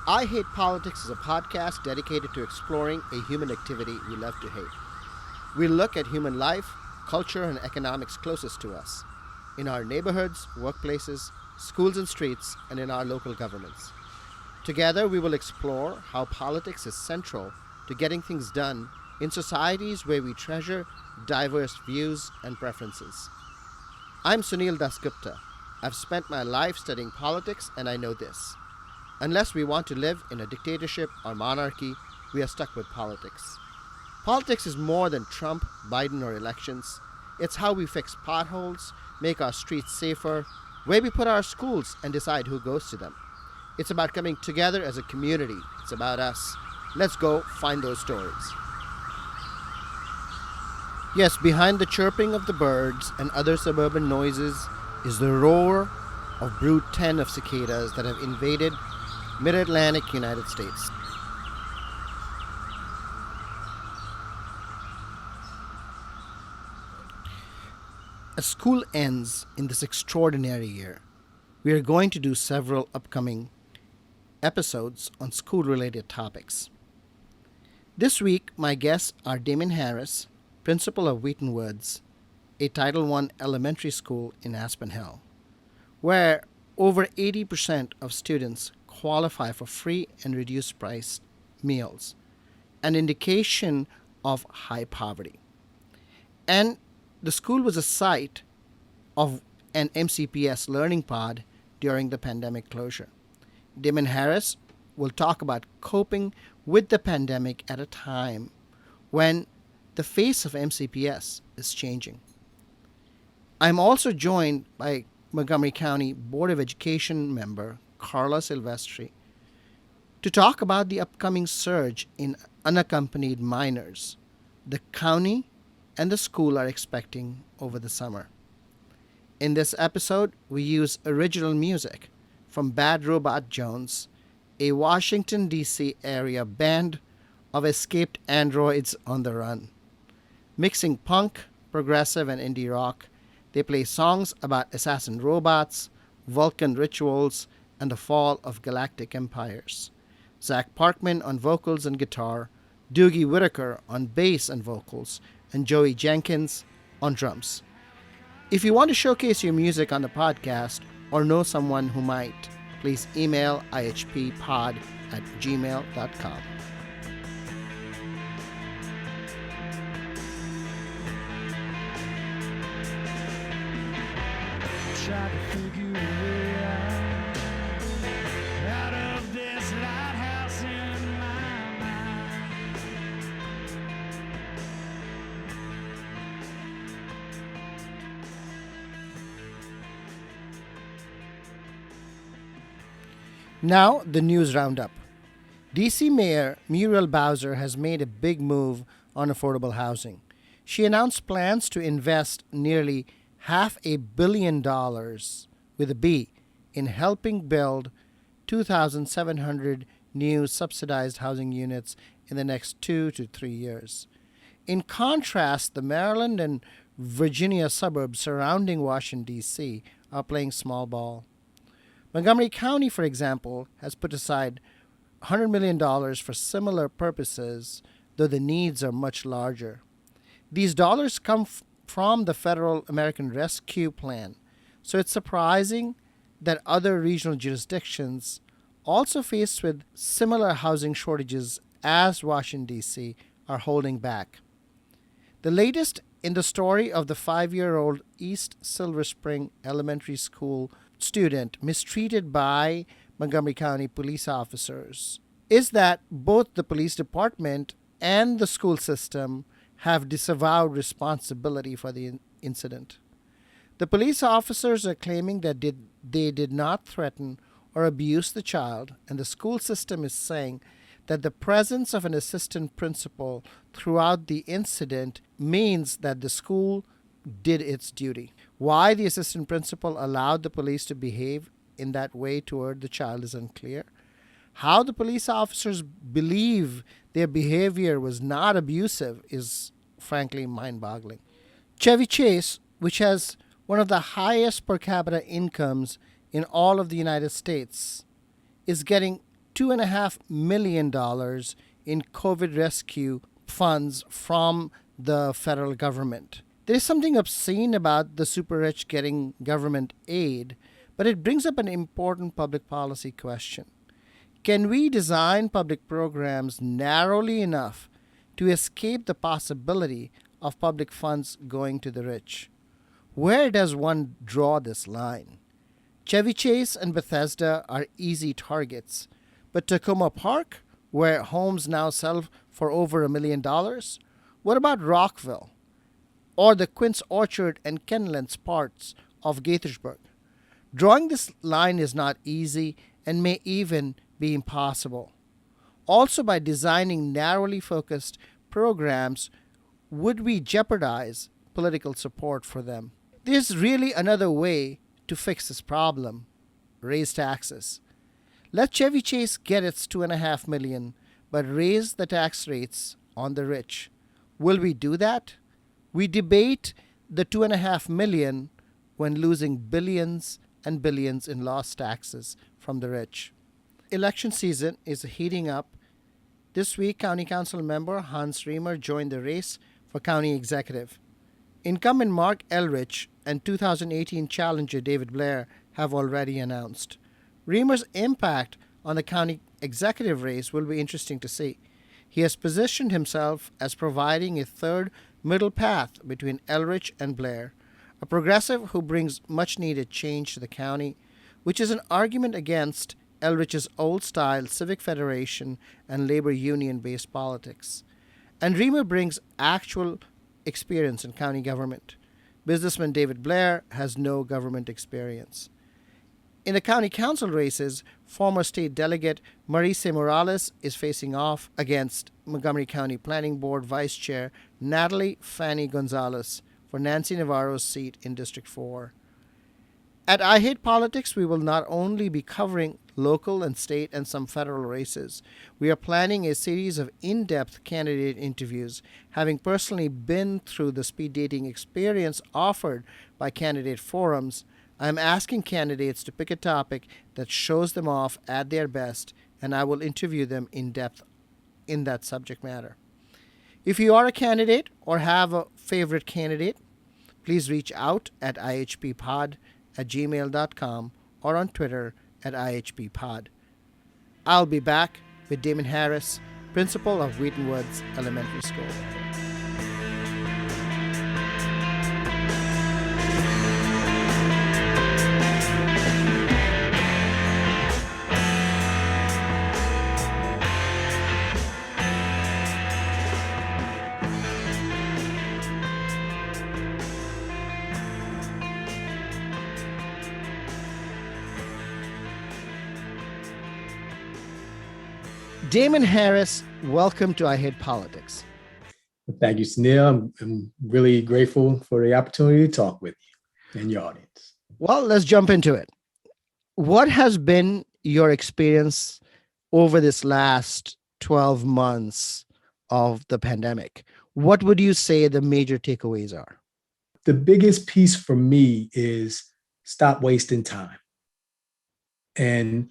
I Hate Politics is a podcast dedicated to exploring a human activity we love to hate. We look at human life, culture, and economics closest to us in our neighborhoods, workplaces, schools and streets, and in our local governments. Together, we will explore how politics is central to getting things done in societies where we treasure diverse views and preferences. I'm Sunil Dasgupta. I've spent my life studying politics, and I know this. Unless we want to live in a dictatorship or monarchy, we are stuck with politics. Politics is more than Trump, Biden, or elections. It's how we fix potholes, make our streets safer, where we put our schools, and decide who goes to them. It's about coming together as a community. It's about us. Let's go find those stories. Yes, behind the chirping of the birds and other suburban noises is the roar of brood 10 of cicadas that have invaded mid-Atlantic United States. As school ends in this extraordinary year, we are going to do several upcoming episodes on school-related topics. This week, my guests are Daman Harris, principal of Wheaton Woods, a Title I elementary school in Aspen Hill, where over 80% of students qualify for free and reduced price meals, an indication of high poverty. And the school was a site of an MCPS learning pod during the pandemic closure. Daman Harris will talk about coping with the pandemic at a time when the face of MCPS is changing. I'm also joined by Montgomery County Board of Education member Karla Silvestre to talk about the upcoming surge in unaccompanied minors the county and the school are expecting over the summer. In this episode, we use original music from Bad Robot Jones, a Washington, D.C. area band of escaped androids on the run. Mixing punk, progressive, and indie rock, they play songs about assassin robots, Vulcan rituals, and the fall of galactic empires. Zach Parkman on vocals and guitar, Doogie Whitaker on bass and vocals, and Joey Jenkins on drums. If you want to showcase your music on the podcast or know someone who might, please email ihppod@gmail.com. Try to figure a way out of this lighthouse in my mind. Now, the news roundup. DC Mayor Muriel Bowser has made a big move on affordable housing. She announced plans to invest nearly $500 million with a B in helping build 2,700 new subsidized housing units in the next 2 to 3 years. In contrast, the Maryland and Virginia suburbs surrounding Washington, D.C. are playing small ball. Montgomery County, for example, has put aside $100 million for similar purposes, though the needs are much larger. These dollars come from the Federal American Rescue Plan, so it's surprising that other regional jurisdictions, also faced with similar housing shortages as Washington, D.C., are holding back. The latest in the story of the 5-year-old East Silver Spring Elementary School student mistreated by Montgomery County police officers is that both the police department and the school system have disavowed responsibility for the incident. The police officers are claiming that they did not threaten or abuse the child, and the school system is saying that the presence of an assistant principal throughout the incident means that the school did its duty. Why the assistant principal allowed the police to behave in that way toward the child is unclear. How the police officers believe their behavior was not abusive is frankly mind-boggling. Chevy Chase, which has one of the highest per capita incomes in all of the United States, is getting $2.5 million in COVID rescue funds from the federal government. There is something obscene about the super rich getting government aid, but it brings up an important public policy question. Can we design public programs narrowly enough to escape the possibility of public funds going to the rich? Where does one draw this line? Chevy Chase and Bethesda are easy targets, but Tacoma Park, where homes now sell for over $1 million? What about Rockville? Or the Quince Orchard and Kenlands parts of Gaithersburg? Drawing this line is not easy and may even be impossible. Also, by designing narrowly focused programs, would we jeopardize political support for them? There's really another way to fix this problem: raise taxes. Let Chevy Chase get its $2.5 million, but raise the tax rates on the rich. Will we do that? We debate the $2.5 million when losing billions and billions in lost taxes from the rich. Election season is heating up. This week, County Council member Hans Riemer joined the race for county executive. Incumbent Mark Elrich and 2018 challenger David Blair have already announced. Riemer's impact on the county executive race will be interesting to see. He has positioned himself as providing a third middle path between Elrich and Blair, a progressive who brings much-needed change to the county, which is an argument against Elrich's old-style civic federation and labor union-based politics. And Riemer brings actual experience in county government. Businessman David Blair has no government experience. In the county council races, former state delegate Marise Morales is facing off against Montgomery County Planning Board Vice Chair Natalie Fanny Gonzalez for Nancy Navarro's seat in District 4. At I Hate Politics, we will not only be covering local and state and some federal races, we are planning a series of in-depth candidate interviews, having personally been through the speed dating experience offered by candidate forums. I'm asking candidates to pick a topic that shows them off at their best, and I will interview them in depth in that subject matter. If you are a candidate or have a favorite candidate, please reach out at ihppod@gmail.com or on Twitter at ihppod. I'll be back with Daman Harris, principal of Wheaton Woods Elementary School. Daman Harris, welcome to I Hate Politics. Thank you, Sunil. I'm really grateful for the opportunity to talk with you and your audience. Well, let's jump into it. What has been your experience over this last 12 months of the pandemic? What would you say the major takeaways are? The biggest piece for me is stop wasting time. And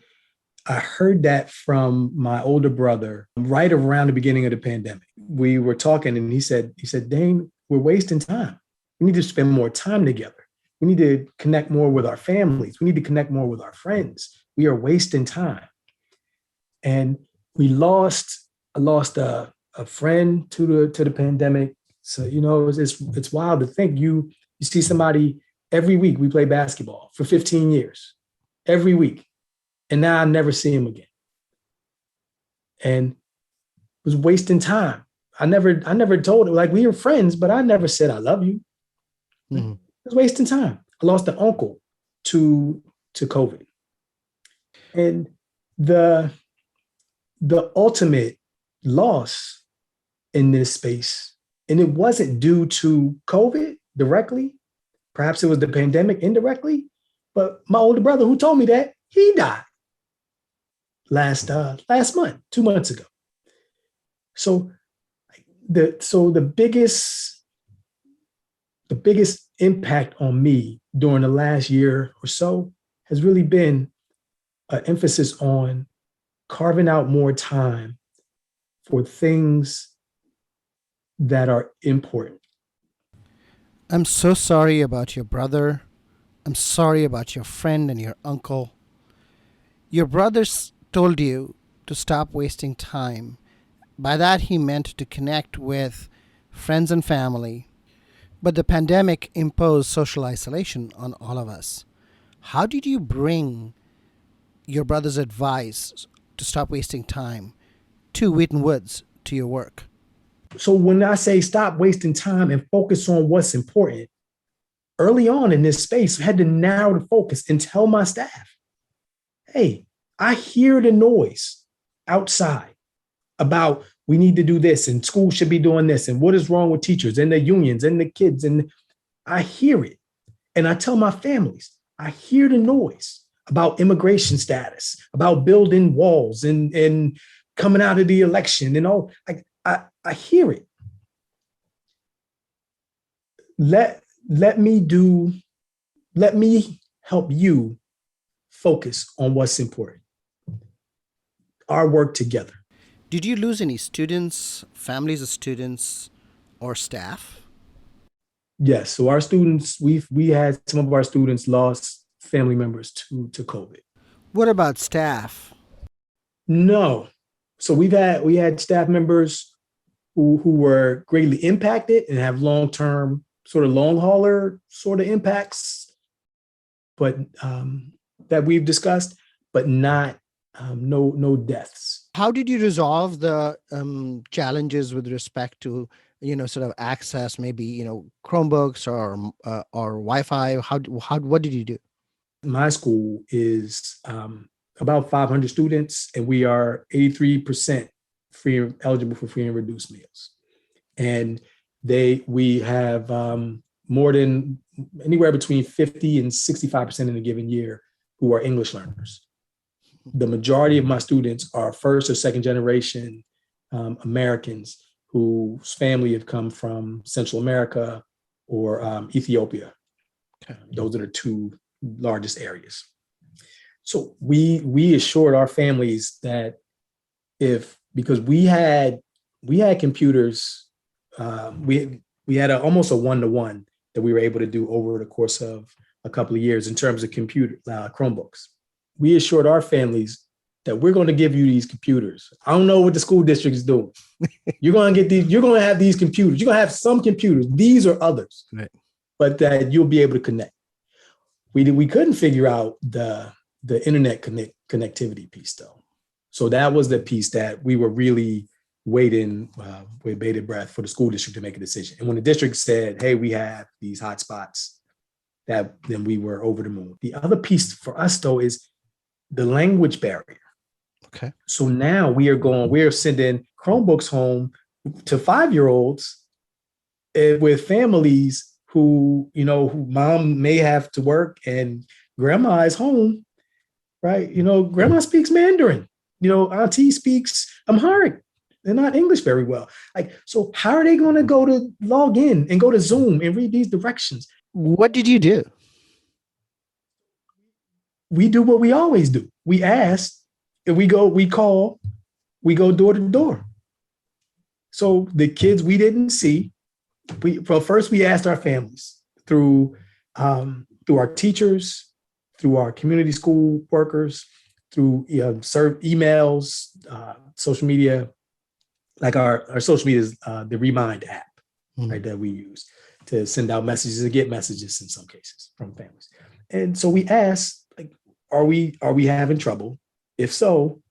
I heard that from my older brother right around the beginning of the pandemic. We were talking and he said, Dane, we're wasting time. We need to spend more time together. We need to connect more with our families. We need to connect more with our friends. We are wasting time. And I lost a friend to the pandemic. So, it's wild to think you see somebody every week. We play basketball for 15 years, every week. And now I never see him again. And was wasting time. I never told him, like, we were friends, but I never said I love you. Mm-hmm. It was wasting time. I lost an uncle to COVID. And the ultimate loss in this space, and it wasn't due to COVID directly, perhaps it was the pandemic indirectly, but my older brother who told me that, he died last month, 2 months ago. So the biggest impact on me during the last year or so has really been an emphasis on carving out more time for things that are important. I'm so sorry about your brother. I'm sorry about your friend and your uncle. Your brothers told you to stop wasting time. By that, he meant to connect with friends and family. But the pandemic imposed social isolation on all of us. How did you bring your brother's advice to stop wasting time to Wheaton Woods, to your work? So when I say stop wasting time and focus on what's important, early on in this space, I had to narrow the focus and tell my staff, hey, I hear the noise outside about we need to do this and school should be doing this and what is wrong with teachers and the unions and the kids. And I hear it. And I tell my families, I hear the noise about immigration status, about building walls and coming out of the election and all. I hear it. Let me help you focus on what's important. Our work together. Did you lose any students, families of students, or staff? Yes. So our students, we had some of our students lost family members to COVID. What about staff? No. So we had staff members who were greatly impacted and have long-term sort of long hauler sort of impacts, but that we've discussed, but not no deaths. How did you resolve the challenges with respect to sort of access, maybe Chromebooks or Wi-Fi? What did you do? My school is about 500 students, and we are 83% eligible for free and reduced meals, and we have more than anywhere between 50 and 65% in a given year who are English learners. The majority of my students are first or second generation Americans whose family have come from Central America or Ethiopia. Okay. Those are the two largest areas. So we assured our families that because we had computers, we had almost a one-to-one that we were able to do over the course of a couple of years in terms of Chromebooks. We assured our families that we're going to give you these computers. I don't know what the school district is doing. You're going to get these. You're going to have these computers. You're going to have some computers. These or others, right, but that you'll be able to connect. We couldn't figure out the internet connectivity piece though. So that was the piece that we were really waiting with bated breath for the school district to make a decision. And when the district said, "Hey, we have these hotspots," then we were over the moon. The other piece for us though is the language barrier. Okay. So now we're sending Chromebooks home to 5-year-olds with families who mom may have to work and grandma is home, right? Grandma speaks Mandarin, auntie speaks Amharic. They're not English very well. So how are they going to go to log in and go to Zoom and read these directions? What did you do? We do what we always do. We ask, and we call, we go door to door. So the kids we didn't see, first we asked our families through our teachers, through our community school workers, through emails, social media, like our social media is the Remind app, right, that we use to send out messages and get messages in some cases from families. And so we asked, are we having trouble? If so,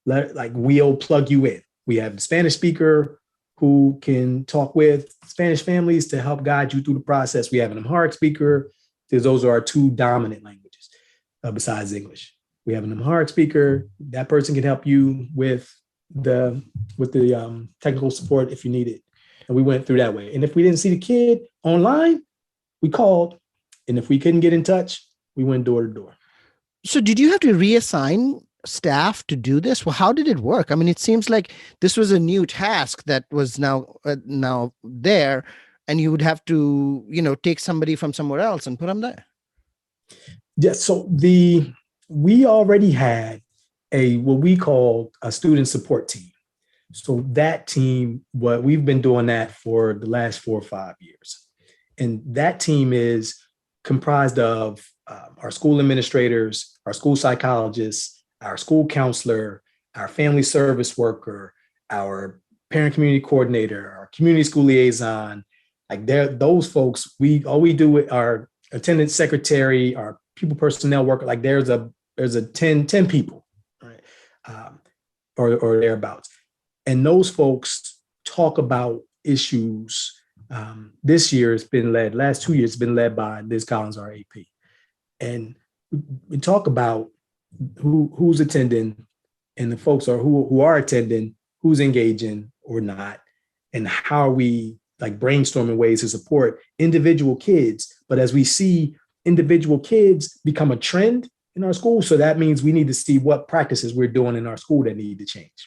we'll plug you in. We have a Spanish speaker who can talk with Spanish families to help guide you through the process. We have an Amharic speaker, because those are our two dominant languages besides English. We have an Amharic speaker. That person can help you with the technical support if you need it. And we went through that way. And if we didn't see the kid online, we called. And if we couldn't get in touch, we went door to door. So did you have to reassign staff to do this? Well, how did it work? I mean, it seems like this was a new task that was now there, and you would have to, take somebody from somewhere else and put them there. Yeah. So we already had a what we call a student support team. So that team, what we've been doing that for the last 4 or 5 years. And that team is comprised of our school administrators, our school psychologists, our school counselor, our family service worker, our parent community coordinator, our community school liaison. Like those folks, all we do with our attendance secretary, our people personnel worker, like there's a 10 people, right? Or thereabouts. And those folks talk about issues. This year it's been led, last 2 years it's been led by Liz Collins, our AP. And we talk about who's attending and the folks who are attending, who's engaging or not, and how are we like brainstorming ways to support individual kids. But as we see individual kids become a trend in our school, so that means we need to see what practices we're doing in our school that need to change.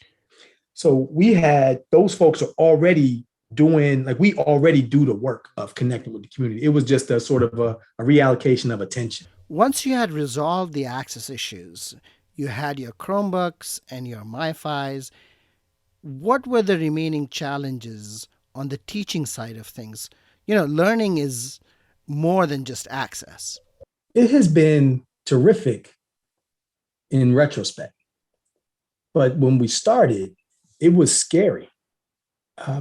So we had those folks are already doing, like we already do the work of connecting with the community. It was just a sort of a reallocation of attention. Once you had resolved the access issues, you had your Chromebooks and your MiFis. What were the remaining challenges on the teaching side of things? Learning is more than just access. It has been terrific in retrospect. But when we started, it was scary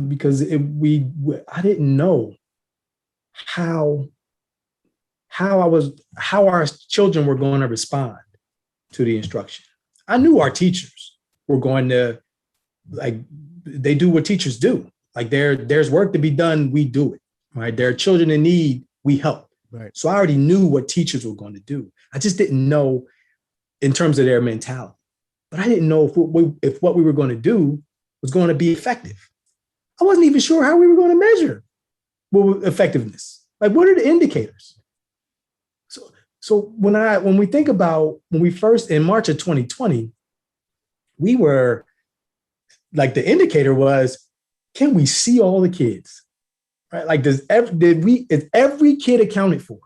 because I didn't know how our children were going to respond to the instruction. I knew our teachers were going to, like, they do what teachers do. Like there's work to be done, we do it, right? There are children in need, we help. Right. So I already knew what teachers were going to do. I just didn't know in terms of their mentality. But I didn't know if what we were going to do was going to be effective. I wasn't even sure how we were going to measure effectiveness. Like, what are the indicators? So when we think about when we first in March of 2020, we were like, the indicator was, can we see all the kids? Right? Like, is every kid accounted for?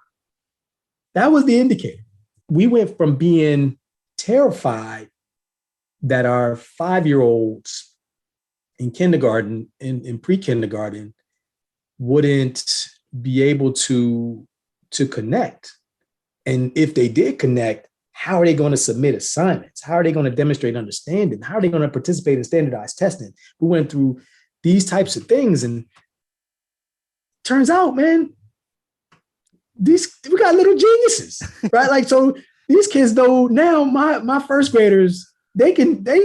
That was the indicator. We went from being terrified that our 5-year-olds in kindergarten, in pre-kindergarten, wouldn't be able to connect. And if they did connect, how are they going to submit assignments? How are they going to demonstrate understanding? How are they going to participate in standardized testing? We went through these types of things, and turns out, man, we got little geniuses, right? Like, so these kids, though, now my first graders, they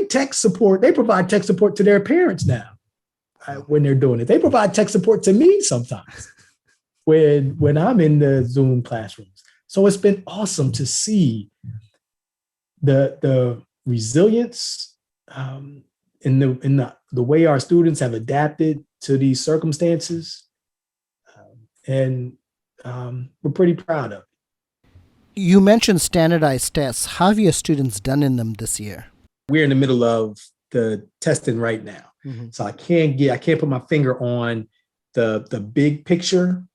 tech support. They provide tech support to their parents now when they're doing it. They provide tech support to me sometimes when I'm in the Zoom classrooms. So it's been awesome to see the resilience in the way our students have adapted to these circumstances, and we're pretty proud of it. You mentioned standardized tests. How have your students done in them this year? We're in the middle of the testing right now. Mm-hmm. So I can't put my finger on the big picture.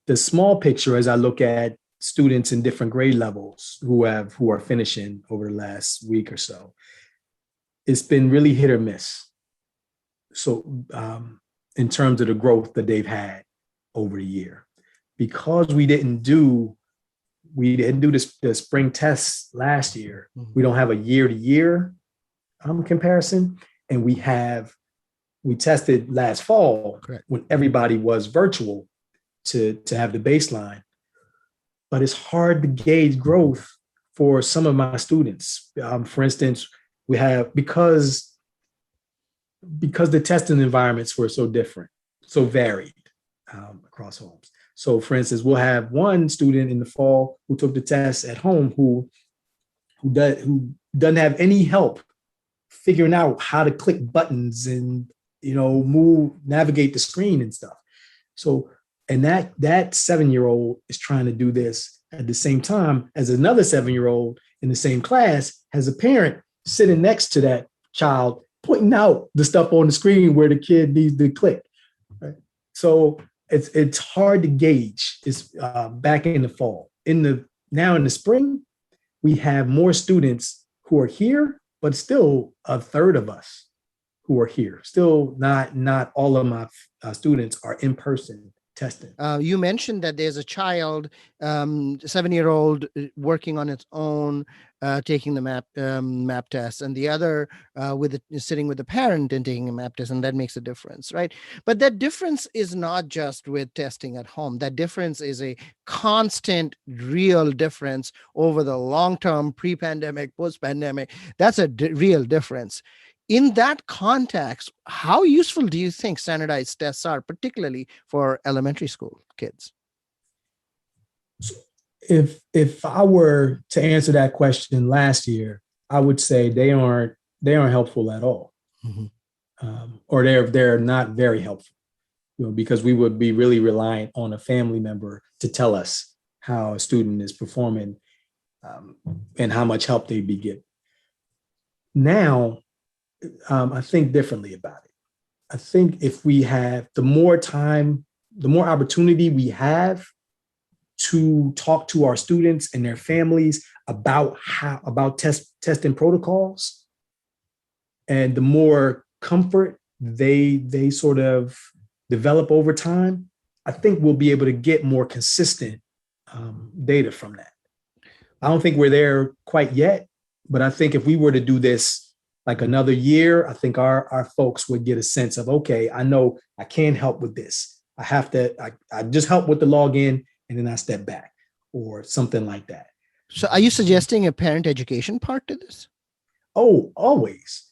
The small picture, as I look at students in different grade levels who are finishing over the last week or so, it's been really hit or miss. So in terms of the growth that they've had over the year, because we didn't do the spring tests last year. Mm-hmm. We don't have a year-to-year comparison, and we tested last fall. Correct. When everybody was virtual to have the baseline. But it's hard to gauge growth for some of my students. For instance, we have, because the testing environments were so different, so varied across homes. So, for instance, we'll have one student in the fall who took the test at home who doesn't have any help figuring out how to click buttons and navigate the screen and stuff. So, and that 7-year-old is trying to do this at the same time as another 7-year-old in the same class has a parent sitting next to that child pointing out the stuff on the screen where the kid needs to click. Right? So it's hard to gauge. It's back in the fall. Now in the spring, we have more students who are here, but still a third of us who are here. Still not all of my students are in person testing. You mentioned that there's a child, 7-year-old, working on its own, taking the map test, and the other sitting with the parent and taking a map test, and that makes a difference, right? But that difference is not just with testing at home. That difference is a constant, real difference over the long term, pre-pandemic, post-pandemic. That's a real difference. In that context, how useful do you think standardized tests are, particularly for elementary school kids? If I were to answer that question last year, I would say they aren't helpful at all, or they're not very helpful. Because we would be really reliant on a family member to tell us how a student is performing, and how much help they'd be getting. Now, I think differently about it. I think if we have the more time, the more opportunity we have to talk to our students and their families about testing protocols, and the more comfort they sort of develop over time, I think we'll be able to get more consistent data from that. I don't think we're there quite yet, but I think if we were to do this like another year, I think our folks would get a sense of, okay, I know I can't help with this. I just help with the login and then I step back or something like that. So are you suggesting a parent education part to this? Oh, always.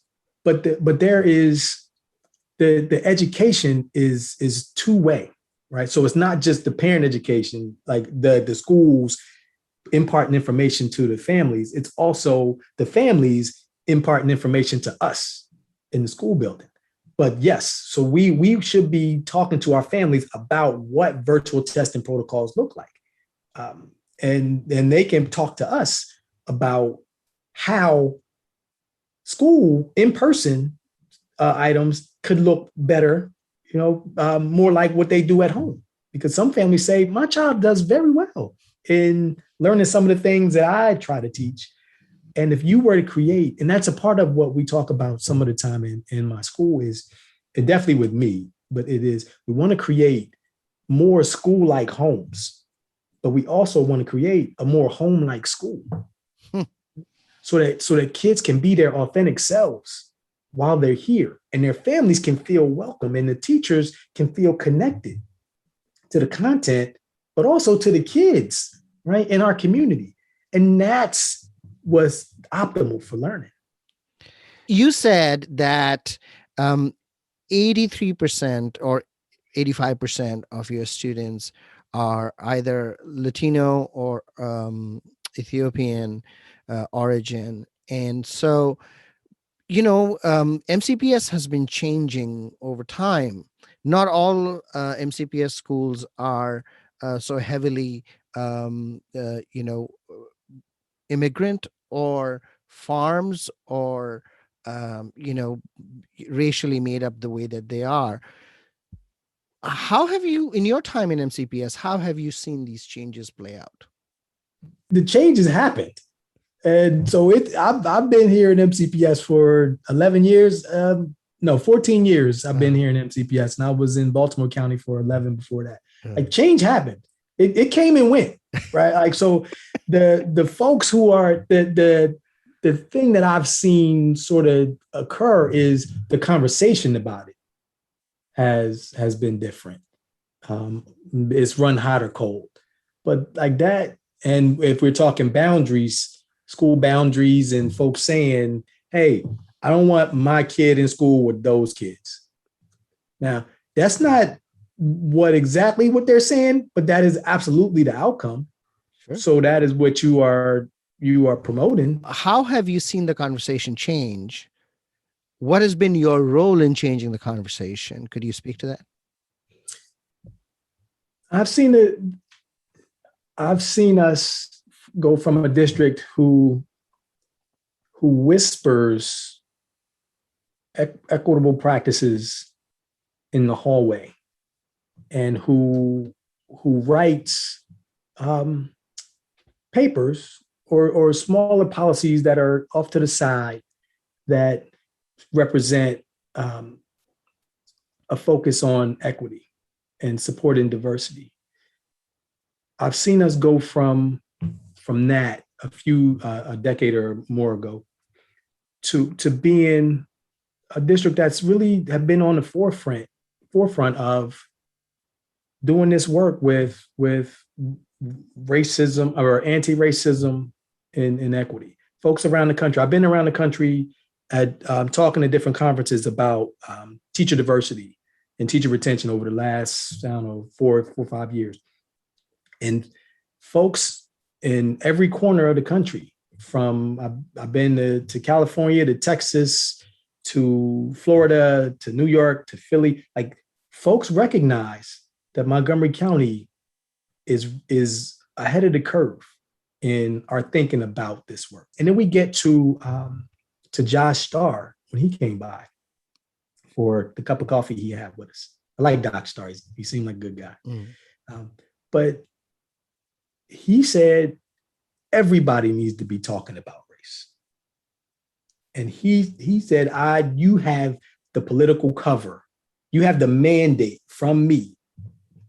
But there is the education is two-way, right? So it's not just the parent education, like the schools imparting information to the families. It's also the families imparting information to us in the school building. But yes, so we should be talking to our families about what virtual testing protocols look like. And they can talk to us about how school in-person items could look better, more like what they do at home. Because some families say, my child does very well in learning some of the things that I try to teach. And if you were to create, and that's a part of what we talk about some of the time in my school is, and definitely with me, but it is, we want to create more school-like homes, but we also want to create a more home-like school so that kids can be their authentic selves while they're here, and their families can feel welcome, and the teachers can feel connected to the content, but also to the kids, right, in our community. And that's was optimal for learning. You said that 83% or 85% of your students are either Latino or Ethiopian origin. And so, MCPS has been changing over time. Not all MCPS schools are so heavily, immigrant or farms or racially made up the way that they are. How have you, in your time in MCPS, how have you seen these changes play out? The changes happened, and so I've been here in MCPS for 11 years. 14 years I've been here in MCPS, and I was in Baltimore County for 11 before that. Like, change happened. It came and went, right? Like, so the folks who are the thing that I've seen sort of occur is the conversation about it has been different. It's run hot or cold, but like that. And if we're talking boundaries, school boundaries, and folks saying, hey, I don't want my kid in school with those kids. Now, that's not exactly what they're saying, but that is absolutely the outcome. Sure. So that is what you are promoting. How have you seen the conversation change? What has been your role in changing the conversation? Could you speak to that? I've seen us go from a district who whispers equitable practices in the hallway, and who writes papers or smaller policies that are off to the side that represent a focus on equity and supporting diversity. I've seen us go from that a decade or more ago to being a district that's really have been on the forefront of doing this work with racism or anti-racism and inequity. Folks around the country. I've been around the country at talking to different conferences about teacher diversity and teacher retention over the last, I don't know, 4 or 5 years. And folks in every corner of the country, from I've been to California, to Texas, to Florida, to New York, to Philly, like folks recognize that Montgomery County is ahead of the curve in our thinking about this work. And then we get to Josh Starr when he came by for the cup of coffee he had with us. I like Doc Starr. He seemed like a good guy. But he said everybody needs to be talking about race. And he said, you have the political cover. You have the mandate from me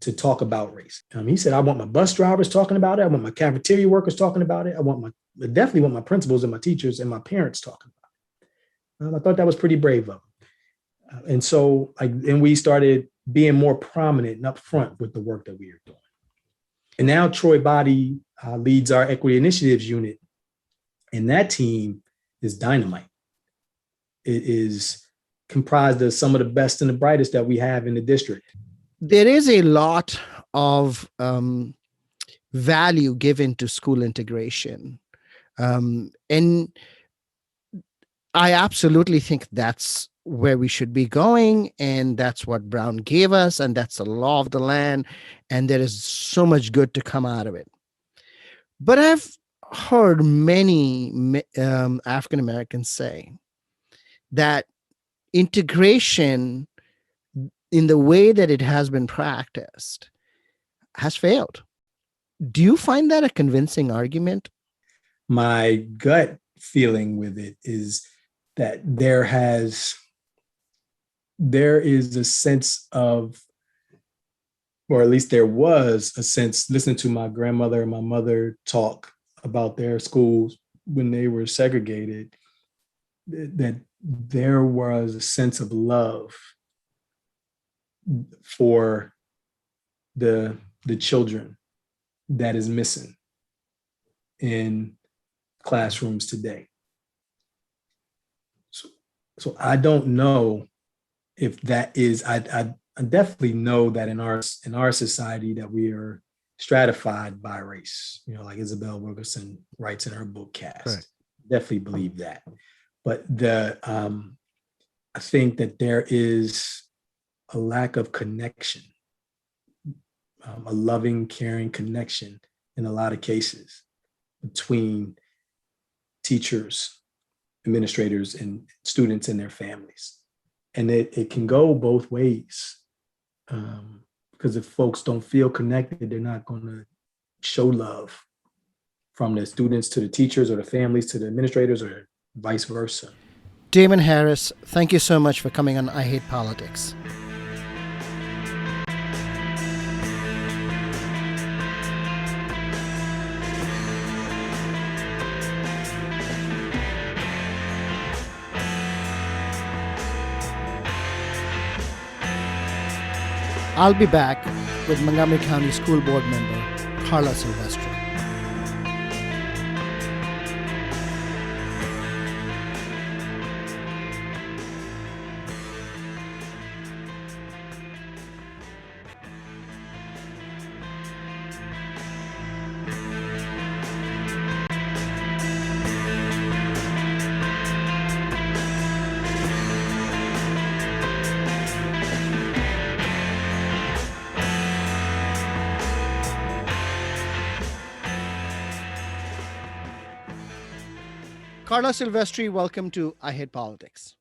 to talk about race. He said, I want my bus drivers talking about it. I want my cafeteria workers talking about it. I definitely want my principals and my teachers and my parents talking about it. I thought that was pretty brave of him. And so we started being more prominent and upfront with the work that we are doing. And now Troy Body leads our Equity Initiatives unit. And that team is dynamite. It is comprised of some of the best and the brightest that we have in the district. There is a lot of value given to school integration. And I absolutely think that's where we should be going. And that's what Brown gave us. And that's the law of the land. And there is so much good to come out of it. But I've heard many African Americans say that integration in the way that it has been practiced has failed. Do you find that a convincing argument? My gut feeling with it is that there is a sense of, or at least there was a sense, listening to my grandmother and my mother talk about their schools when they were segregated, that there was a sense of love for the children that is missing in classrooms today. So I don't know if that is, I definitely know that in our society that we are stratified by race, like Isabel Wilkerson writes in her book Caste. Right. Definitely believe that. But I think that there is a lack of connection, a loving, caring connection in a lot of cases between teachers, administrators, and students and their families. And it can go both ways, because if folks don't feel connected, they're not going to show love from the students to the teachers, or the families to the administrators, or vice versa. Daman Harris, thank you so much for coming on I Hate Politics. I'll be back with Montgomery County School Board member Karla Silvestre. Karla Silvestre, welcome to I Hate Politics.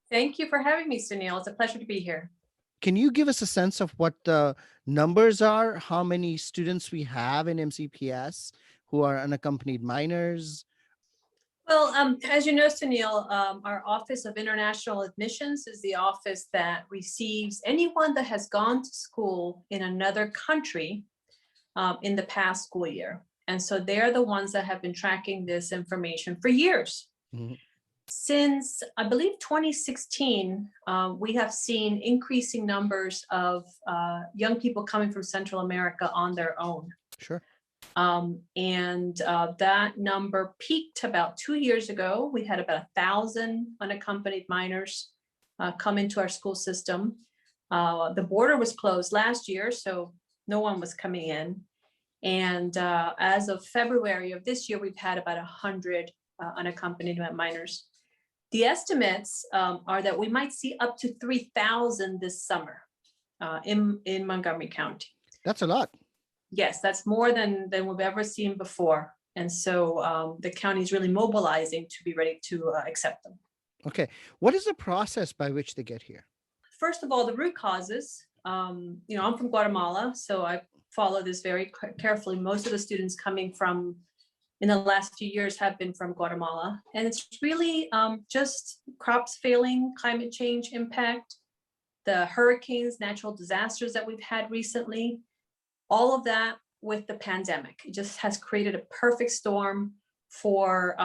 Thank you for having me, Sunil. It's a pleasure to be here. Can you give us a sense of what the numbers are, how many students we have in MCPS who are unaccompanied minors? Well, as you know, Sunil, our Office of International Admissions is the office that receives anyone that has gone to school in another country in the past school year. And so they're the ones that have been tracking this information for years. Mhm. Since, I believe, 2016, we have seen increasing numbers of young people coming from Central America on their own. Sure. That number peaked about 2 years ago. We had about 1,000 unaccompanied minors come into our school system. The border was closed last year, so no one was coming in. And as of February of this year, we've had about 100 unaccompanied minors. The estimates are that we might see up to 3,000 this summer in Montgomery County. That's a lot. Yes, that's more than we've ever seen before. And so the county is really mobilizing to be ready to accept them. Okay. What is the process by which they get here? First of all, the root causes. I'm from Guatemala, so I follow this very carefully. Most of the students coming from in the last few years have been from Guatemala. And it's really just crops failing, climate change impact, the hurricanes, natural disasters that we've had recently, all of that with the pandemic. It just has created a perfect storm for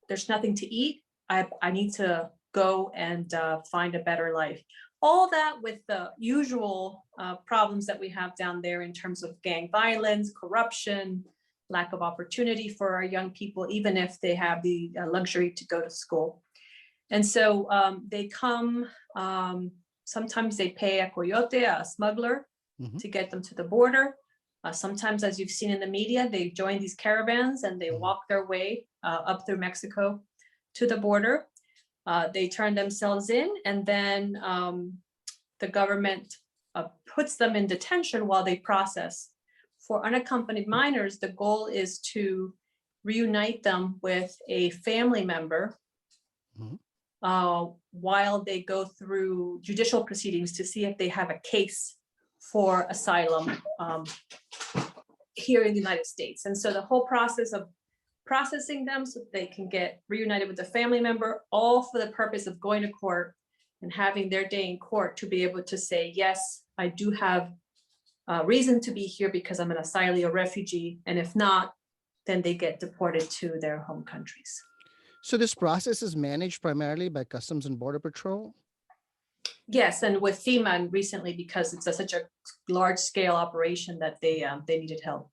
there's nothing to eat. I need to go and find a better life. All that with the usual problems that we have down there in terms of gang violence, corruption, lack of opportunity for our young people, even if they have the luxury to go to school. And so they come, sometimes they pay a coyote, a smuggler, to get them to the border. Sometimes, as you've seen in the media, they join these caravans and they walk their way up through Mexico to the border. They turn themselves in, and then the government puts them in detention while they process. For unaccompanied minors, the goal is to reunite them with a family member while they go through judicial proceedings to see if they have a case for asylum here in the United States. And so the whole process of processing them so that they can get reunited with a family member, all for the purpose of going to court and having their day in court to be able to say, yes, I do have reason to be here because I'm an asylee or refugee. And if not, then they get deported to their home countries. So this process is managed primarily by Customs and Border Patrol? Yes, and with FEMA recently, because it's such a large scale operation that they needed help.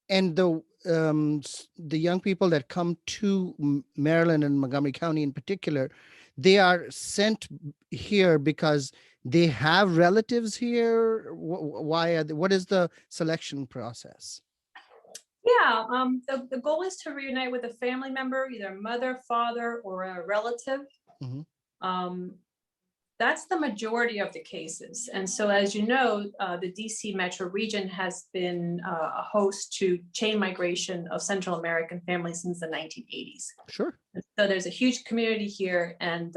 And the young people that come to Maryland and Montgomery County in particular, they are sent here because they have relatives here. Why are they, what is the selection process? Yeah, the goal is to reunite with a family member, either mother, father, or a relative. That's the majority of the cases. And so, as you know, the DC metro region has been a host to chain migration of Central American families since the 1980s. Sure. And so there's a huge community here, and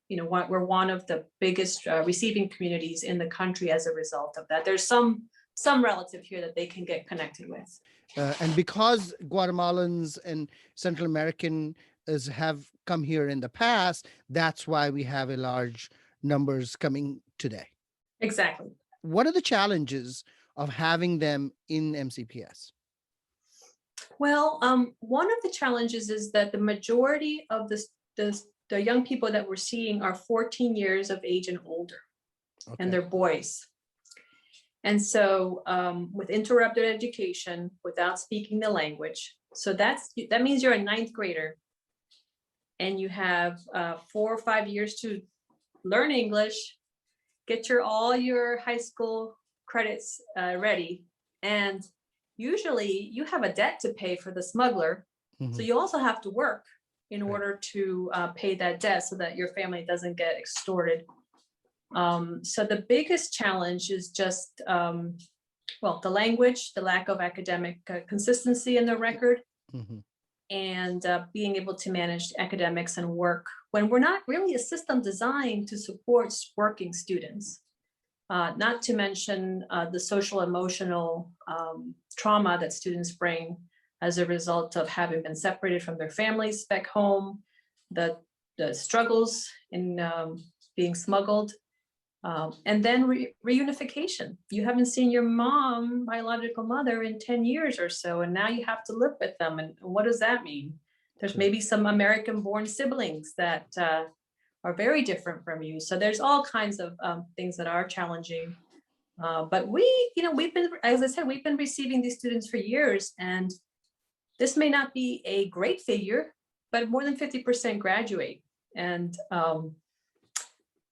we're one of the biggest receiving communities in the country as a result of that. There's some relative here that they can get connected with. And because Guatemalans and Central Americans have come here in the past, that's why we have a large numbers coming today. Exactly. What are the challenges of having them in MCPS? Well, one of the challenges is that the majority of the young people that we're seeing are 14 years of age and older, and they're boys. And so with interrupted education, without speaking the language, so that means you're a ninth grader and you have 4 or 5 years to learn English, get all your high school credits ready. And usually you have a debt to pay for the smuggler. So you also have to work in order to pay that debt so that your family doesn't get extorted. So the biggest challenge is just, the language, the lack of academic consistency in the record, and being able to manage academics and work when we're not really a system designed to support working students. Not to mention the social emotional trauma that students bring as a result of having been separated from their families back home, the struggles in being smuggled, and then reunification. You haven't seen your mom, biological mother, in 10 years or so, and now you have to live with them. And what does that mean? There's maybe some American-born siblings that are very different from you. So there's all kinds of things that are challenging. But we've been, as I said, we've been receiving these students for years, and this may not be a great figure, but more than 50% graduate. And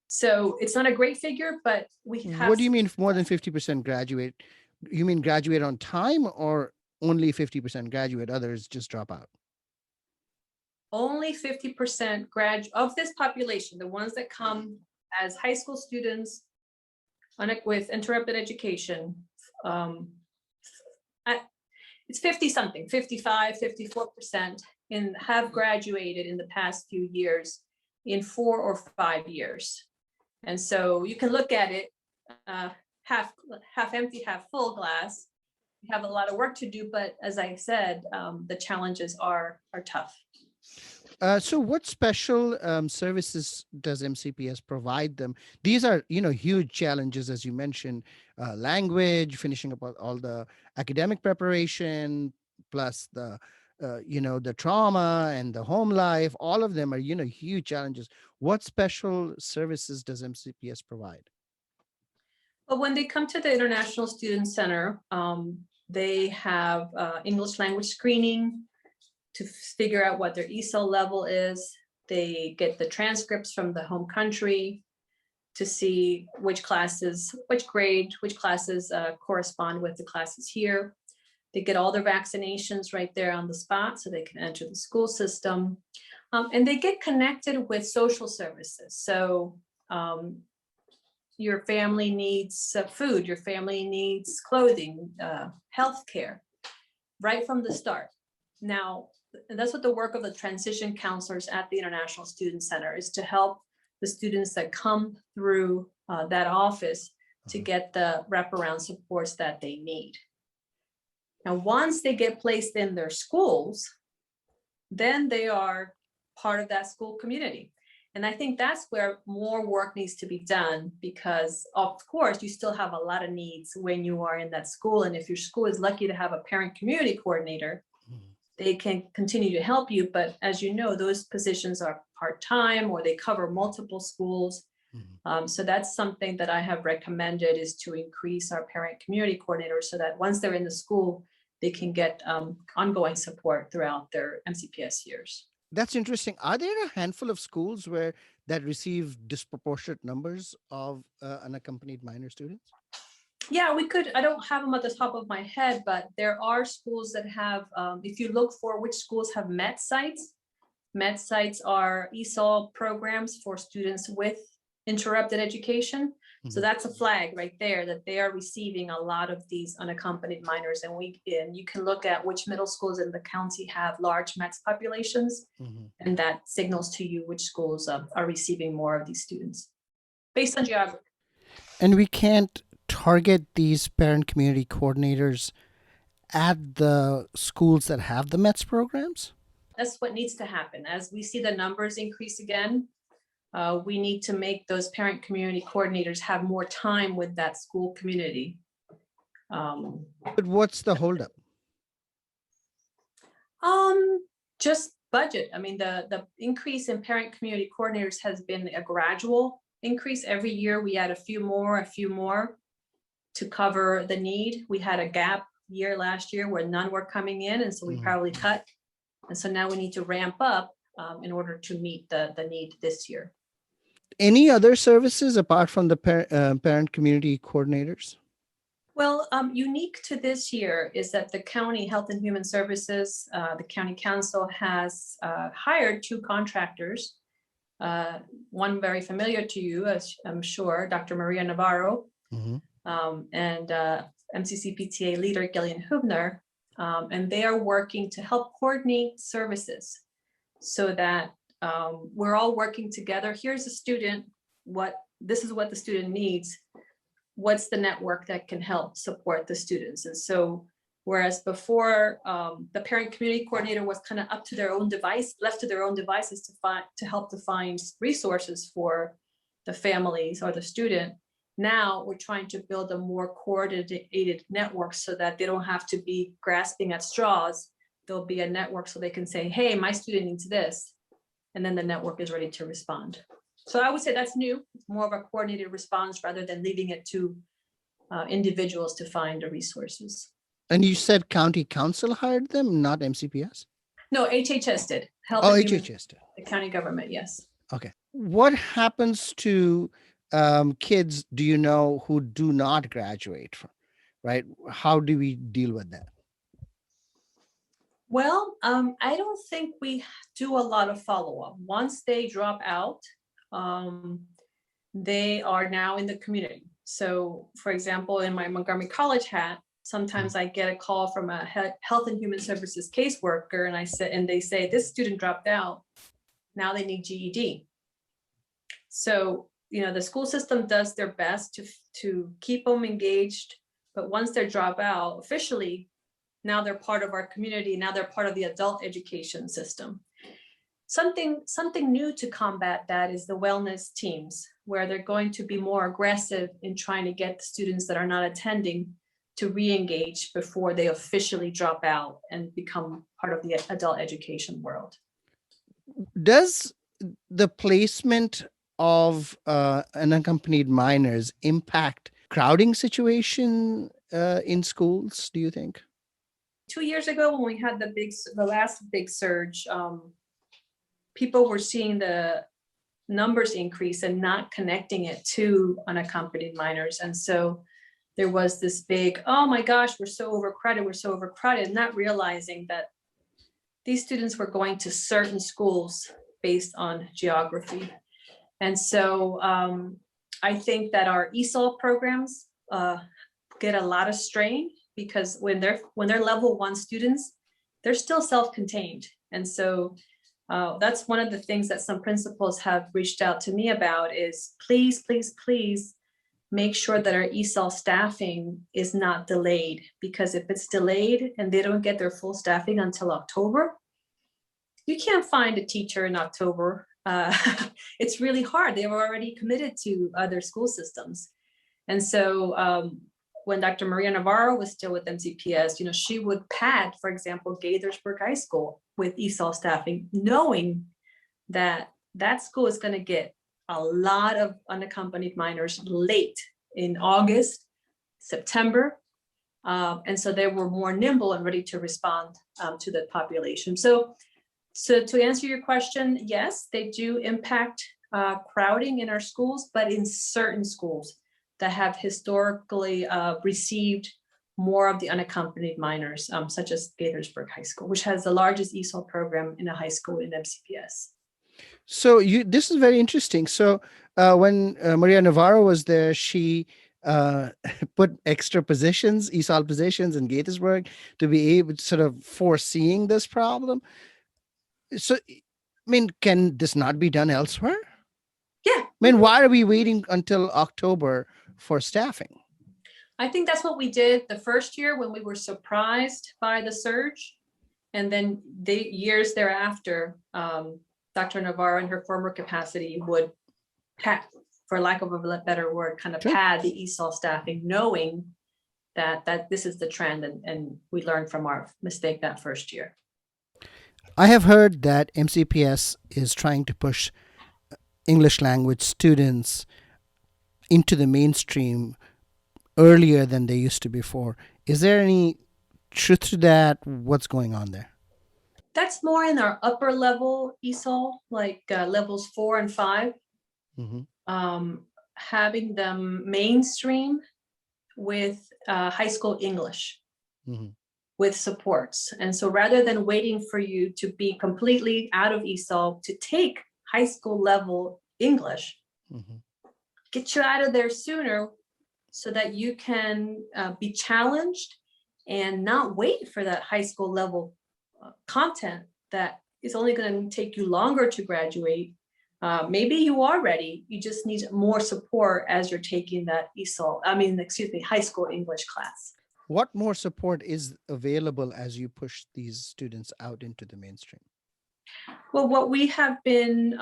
so it's not a great figure, but we have. What do you mean more than 50% graduate? You mean graduate on time, or only 50% graduate, others just drop out? Only 50% of this population, the ones that come as high school students with interrupted education, it's 50 something, 55, 54% have graduated in the past few years in 4 or 5 years. And so you can look at it half empty, half full glass. We have a lot of work to do, but as I said, the challenges are tough. So what special services does MCPS provide them? These are, huge challenges, as you mentioned, language, finishing up all the academic preparation, plus the trauma and the home life. All of them are, huge challenges. What special services does MCPS provide? Well, when they come to the International Student Center, they have English language screening to figure out what their ESOL level is. They get the transcripts from the home country to see which classes correspond with the classes here. They get all their vaccinations right there on the spot so they can enter the school system. And they get connected with social services. So your family needs food, your family needs clothing, healthcare, right from the start. Now, that's what the work of the transition counselors at the International Student Center is, to help the students that come through that office to get the wraparound supports that they need. Now, once they get placed in their schools, then they are part of that school community. And I think that's where more work needs to be done, because of course you still have a lot of needs when you are in that school. And if your school is lucky to have a parent community coordinator, they can continue to help you. But as you know, those positions are part-time or they cover multiple schools. So that's something that I have recommended, is to increase our parent community coordinators so that once they're in the school, they can get ongoing support throughout their MCPS years. That's interesting. Are there a handful of schools that receive disproportionate numbers of unaccompanied minor students? Yeah, we could. I don't have them at the top of my head, but there are schools that have, if you look for which schools have MET sites are ESOL programs for students with interrupted education. So that's a flag right there that they are receiving a lot of these unaccompanied minors. And you can look at which middle schools in the county have large METS populations, and that signals to you which schools are receiving more of these students based on geography. And we can't target these parent community coordinators at the schools that have the METS programs? That's what needs to happen. As we see the numbers increase again, we need to make those parent community coordinators have more time with that school community. But what's the holdup? Just budget. I mean, the increase in parent community coordinators has been a gradual increase. Every year we add a few more to cover the need. We had a gap year last year where none were coming in, and so we probably cut. And so now we need to ramp up in order to meet the need this year. Any other services apart from the parent community coordinators? Well, unique to this year is that the County Health and Human Services, the County Council has hired 2 contractors. One very familiar to you, as I'm sure, Dr. Maria Navarro, and MCCPTA leader Gillian Hubner, and they are working to help coordinate services so that we're all working together. Here's a student, this is what the student needs. What's the network that can help support the students? And so Whereas before, the parent community coordinator was kind of up to their own device, left to their own devices to help to find resources for the families or the student. Now we're trying to build a more coordinated network so that they don't have to be grasping at straws. There'll be a network so they can say, hey, my student needs this. And then the network is ready to respond. So I would say that's new. It's more of a coordinated response rather than leaving it to individuals to find the resources. And you said county council hired them, not MCPS? No, HHS did. Health Oh, and Human- HHS did. The county government, yes. Okay. What happens to kids, do you know, who do not graduate from, right? How do we deal with that? Well, I don't think we do a lot of follow-up. Once they drop out, they are now in the community. So for example, in my Montgomery College hat, sometimes I get a call from a health and human services caseworker and they say, this student dropped out. Now they need GED. So, the school system does their best to keep them engaged, but once they drop out officially, now they're part of our community. Now they're part of the adult education system. Something new to combat that is the wellness teams, where they're going to be more aggressive in trying to get the students that are not attending to re-engage before they officially drop out and become part of the adult education world. Does the placement of unaccompanied minors impact crowding situation in schools, do you think? 2 years ago, when we had the last big surge, people were seeing the numbers increase and not connecting it to unaccompanied minors. And so there was this big, oh my gosh, we're so overcrowded, not realizing that these students were going to certain schools based on geography. And so I think that our ESOL programs get a lot of strain, because when they're level 1 students, they're still self-contained. And so that's one of the things that some principals have reached out to me about is please make sure that our ESOL staffing is not delayed, because if it's delayed and they don't get their full staffing until October, you can't find a teacher in October. It's really hard. They were already committed to other school systems. And so when Dr. Maria Navarro was still with MCPS, she would pad, for example, Gaithersburg High School with ESOL staffing, knowing that that school is going to get a lot of unaccompanied minors late in August, September. And so they were more nimble and ready to respond to the population. So to answer your question, yes, they do impact crowding in our schools, but in certain schools that have historically received more of the unaccompanied minors, such as Gaithersburg High School, which has the largest ESOL program in a high school in MCPS. So this is very interesting. So when Maria Navarro was there, she put extra positions, ESOL positions in Gaithersburg to be able to sort of foreseeing this problem. So, can this not be done elsewhere? Yeah. Why are we waiting until October for staffing? I think that's what we did the first year when we were surprised by the surge. And then the years thereafter, Dr. Navarro in her former capacity would, for lack of a better word, kind of pad the ESOL staffing, knowing that this is the trend, and we learned from our mistake that first year. I have heard that MCPS is trying to push English language students into the mainstream earlier than they used to before. Is there any truth to that? What's going on there? That's more in our upper level ESOL, like levels 4 and 5, having them mainstream with high school English. With supports. And so rather than waiting for you to be completely out of ESOL to take high school level English, get you out of there sooner so that you can be challenged and not wait for that high school level content that is only going to take you longer to graduate. Maybe you are ready. You just need more support as you're taking that high school English class. What more support is available as you push these students out into the mainstream? Well, what we have been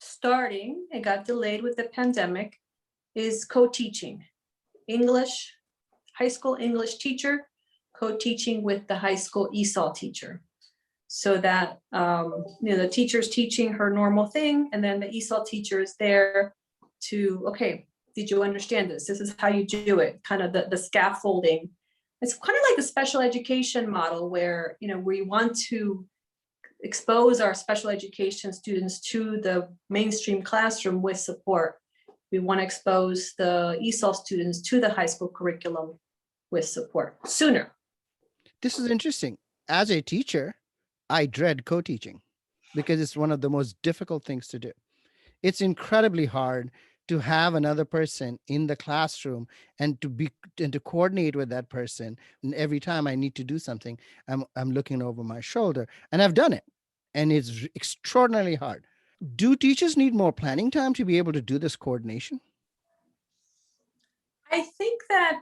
starting, it got delayed with the pandemic, is co-teaching. English, high school English teacher, co-teaching with the high school ESOL teacher. So that the teacher's teaching her normal thing, and then the ESOL teacher is there to, okay, did you understand this? This is how you do it, kind of the scaffolding. It's kind of like a special education model where, we want to expose our special education students to the mainstream classroom with support. We want to expose the ESOL students to the high school curriculum with support sooner. This is interesting. As a teacher, I dread co-teaching because it's one of the most difficult things to do. It's incredibly hard to have another person in the classroom and to coordinate with that person. And every time I need to do something, I'm looking over my shoulder, and I've done it, and it's extraordinarily hard. Do teachers need more planning time to be able to do this coordination? I think that,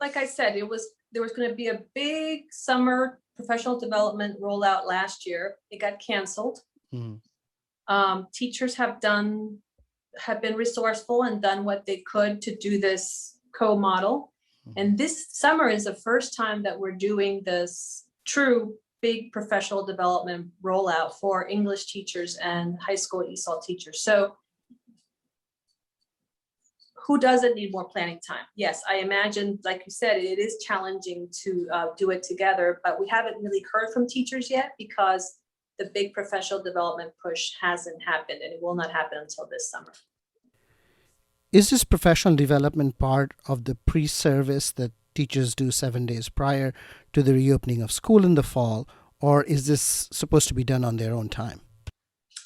like I said, there was going to be a big summer professional development rollout last year. It got canceled. Teachers have been resourceful and done what they could to do this co-model. And this summer is the first time that we're doing this true big professional development rollout for English teachers and high school ESOL teachers. So who doesn't need more planning time? Yes, I imagine, like you said, it is challenging to do it together, but we haven't really heard from teachers yet because the big professional development push hasn't happened, and it will not happen until this summer. Is this professional development part of the pre-service that teachers do 7 days prior to the reopening of school in the fall, or is this supposed to be done on their own time?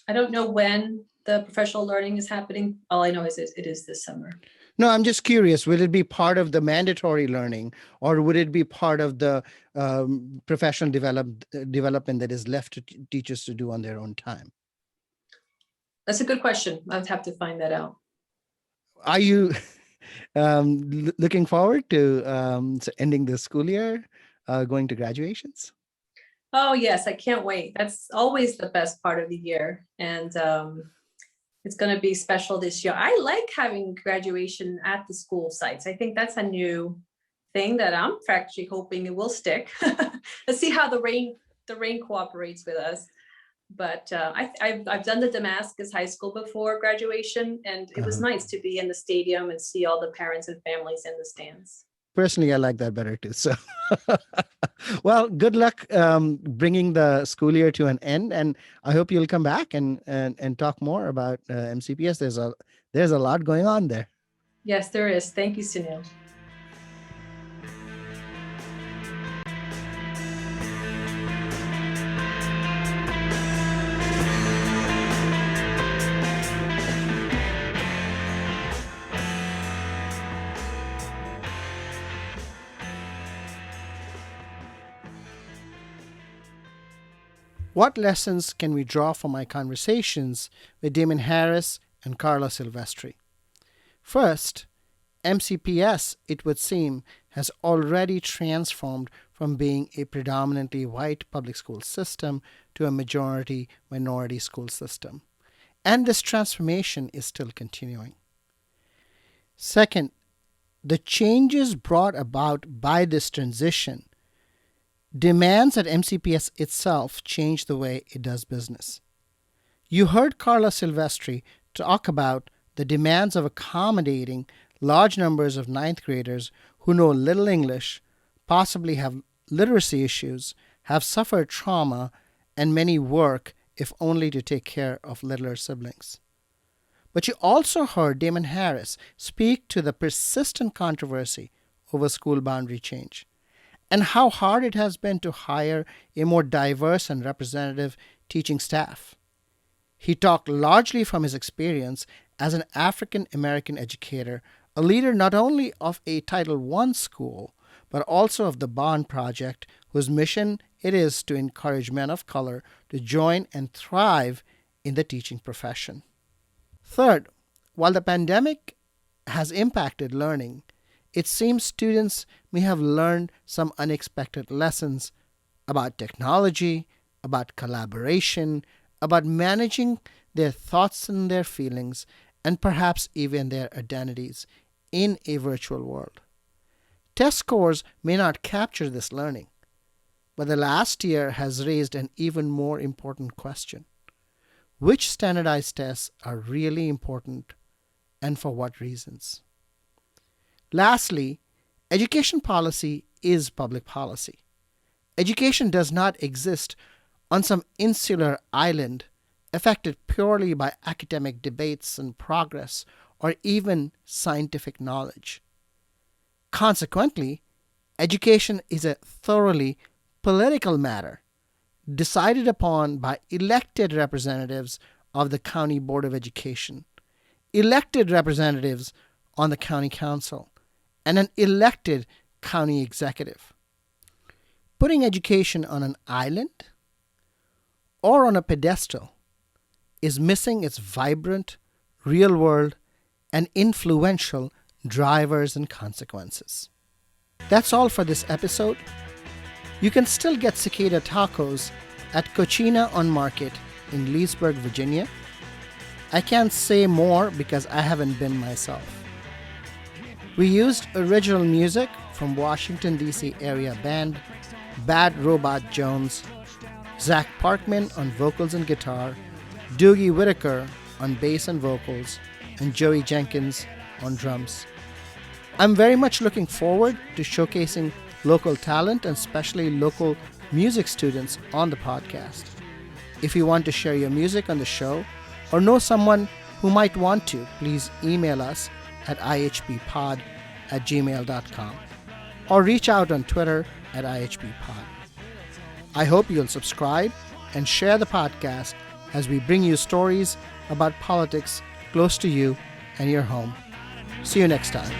I don't know when the professional learning is happening. All I know is it is this summer. No, I'm just curious, will it be part of the mandatory learning, or would it be part of the professional development that is left to teachers to do on their own time? That's a good question. I'd have to find that out. Are you looking forward to ending the school year, going to graduations? Oh, yes, I can't wait. That's always the best part of the year. And it's going to be special this year. I like having graduation at the school sites. I think that's a new thing that I'm actually hoping it will stick. Let's see how the rain cooperates with us. But I've done the Damascus High School before graduation, and it was nice to be in the stadium and see all the parents and families in the stands. Personally, I like that better too. So, well, good luck bringing the school year to an end, and I hope you'll come back and talk more about MCPS. There's a lot going on there. Yes, there is. Thank you, Sunil. What lessons can we draw from my conversations with Daman Harris and Karla Silvestre? First, MCPS, it would seem, has already transformed from being a predominantly white public school system to a majority minority school system. And this transformation is still continuing. Second, the changes brought about by this transition demands that MCPS itself change the way it does business. You heard Karla Silvestre talk about the demands of accommodating large numbers of ninth graders who know little English, possibly have literacy issues, have suffered trauma, and many work if only to take care of littler siblings. But you also heard Daman Harris speak to the persistent controversy over school boundary change, and how hard it has been to hire a more diverse and representative teaching staff. He talked largely from his experience as an African American educator, a leader not only of a Title I school, but also of the Bond Project, whose mission it is to encourage men of color to join and thrive in the teaching profession. Third, while the pandemic has impacted learning, it seems students may have learned some unexpected lessons about technology, about collaboration, about managing their thoughts and their feelings, and perhaps even their identities in a virtual world. Test scores may not capture this learning, but the last year has raised an even more important question. Which standardized tests are really important and for what reasons? Lastly, education policy is public policy. Education does not exist on some insular island affected purely by academic debates and progress or even scientific knowledge. Consequently, education is a thoroughly political matter decided upon by elected representatives of the County Board of Education, elected representatives on the County Council, and an elected county executive. Putting education on an island or on a pedestal is missing its vibrant, real-world, and influential drivers and consequences. That's all for this episode. You can still get cicada tacos at Cochina on Market in Leesburg, Virginia. I can't say more because I haven't been myself. We used original music from Washington, D.C. area band Bad Robot Jones, Zach Parkman on vocals and guitar, Doogie Whitaker on bass and vocals, and Joey Jenkins on drums. I'm very much looking forward to showcasing local talent and especially local music students on the podcast. If you want to share your music on the show or know someone who might want to, please email us at ihppod@gmail.com or reach out on Twitter at ihppod. I hope you'll subscribe and share the podcast as we bring you stories about politics close to you and your home. See you next time.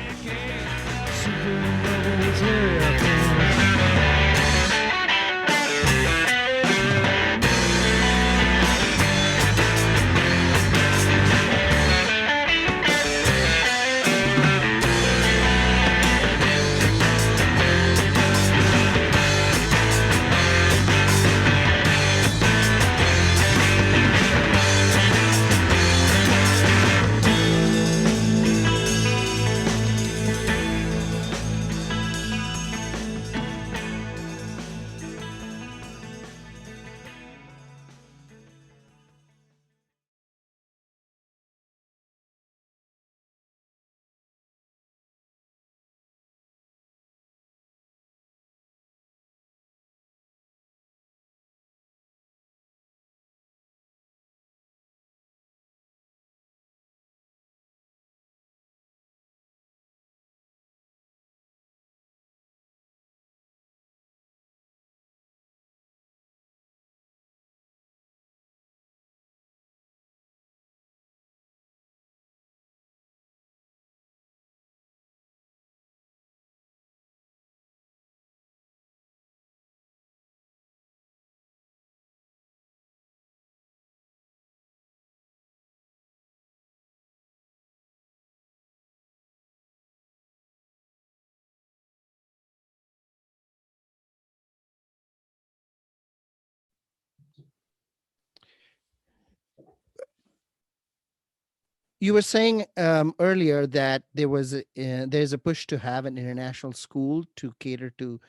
You were saying earlier that there's a push to have an international school to cater to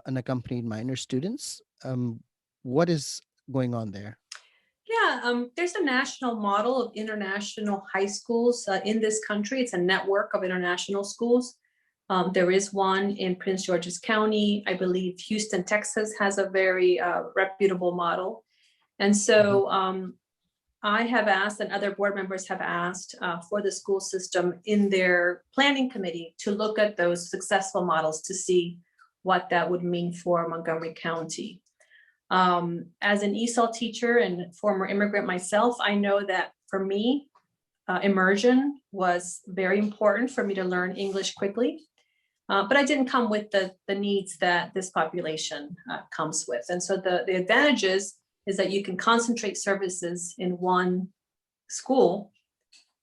unaccompanied minor students. What is going on there? Yeah, there's a national model of international high schools in this country. It's a network of international schools. There is one in Prince George's County. I believe Houston, Texas has a very reputable model. And so I have asked, and other board members have asked for the school system in their planning committee to look at those successful models to see what that would mean for Montgomery County. As an ESOL teacher and former immigrant myself, I know that for me, immersion was very important for me to learn English quickly. But I didn't come with the needs that this population comes with. And so the advantages is that you can concentrate services in one school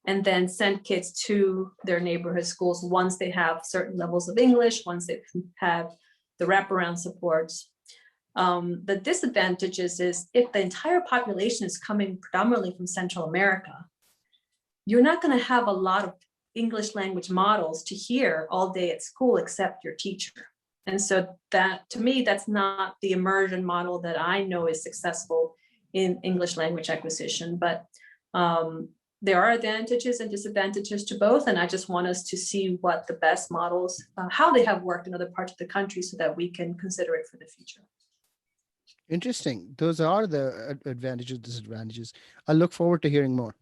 and then send kids to their neighborhood schools once they have certain levels of English, once they have the wraparound supports. The disadvantages is if the entire population is coming predominantly from Central America, you're not going to have a lot of English language models to hear all day at school except your teacher. And so that, to me, that's not the immersion model that I know is successful in English language acquisition. But there are advantages and disadvantages to both. And I just want us to see what the best models, how they have worked in other parts of the country so that we can consider it for the future. Interesting. Those are the advantages, disadvantages. I look forward to hearing more.